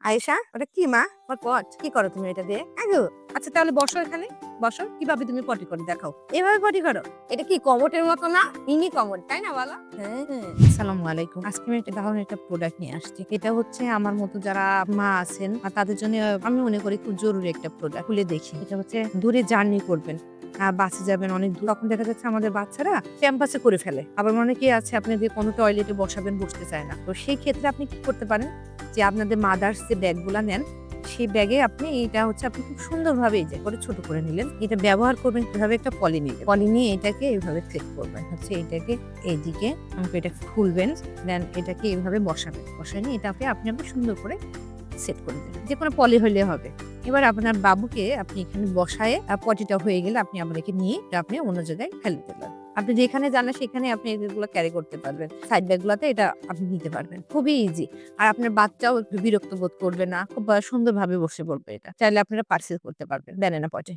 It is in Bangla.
আয়েশা, ওটা কি মা? ওর পট কি করো তুমি এটা দিয়ে? আগো আচ্ছা তাহলে বসো এখানে, বসো। কিভাবে তুমি পটি করে দেখাও? এভাবে পটি করো? এটা কি কমোটের মতো না? মিনি কমোট, তাই না বলো? হ্যাঁ। আসসালামু আলাইকুম। আজকে আমি একটা দারুণ একটা প্রোডাক্ট নিয়ে আসছি। এটা হচ্ছে আমার মতো যারা মা আছেন আর তাদের জন্য আমি মনে করি খুব জরুরি একটা প্রোডাক্ট। খুলে দেখি। এটা হচ্ছে দূরে জার্নি করবেন। বাসে যাবেন অনেক দূর। তখন দেখা যাচ্ছে আমাদের বাচ্চারা ক্যাম্পাসে করে ফেলে। আবার অনেকেই আছে আপনি যে কোনো টয়লেটে বসাবেন, বসতে চায় না। তো সেই ক্ষেত্রে আপনি কি করতে পারেন? যে আপনাদের মাদার্স যে ব্যাগগুলা নেন, সেই ব্যাগে আপনি এটা হচ্ছে আপনি খুব সুন্দরভাবে এই যে করে ছোট করে নিলেন। এটা ব্যবহার করবেন কিভাবে? একটা পলি নিলেন। পলি নিয়ে এটাকে এভাবে সেট করবেন। হচ্ছে এটাকে এইদিকে এটা খুলবেন। দেন এটাকে এভাবে বসাবেন। বসায় নিয়ে এটাকে আপনি সুন্দর করে সেট করে দেবেন। যেকোনো পলি হলে হবে। এবার আপনার বাবুকে আপনি এখানে বসায়ে পটিটা হয়ে গেলে আপনি আবার একে নিয়ে আপনি অন্য জায়গায় ফেলে দিলেন। আপনি যেখানে যান না সেখানে আপনি এগুলো ক্যারি করতে পারবেন। সাইড ব্যাগ গুলাতে এটা আপনি নিতে পারবেন। খুবই ইজি। আর আপনার বাচ্চাও একটু বিরক্ত বোধ করবে না। খুব সুন্দরভাবে বসে পড়বে এটা। চাইলে আপনারা পার্সেল করতে পারবেন ব্যানানা পটে।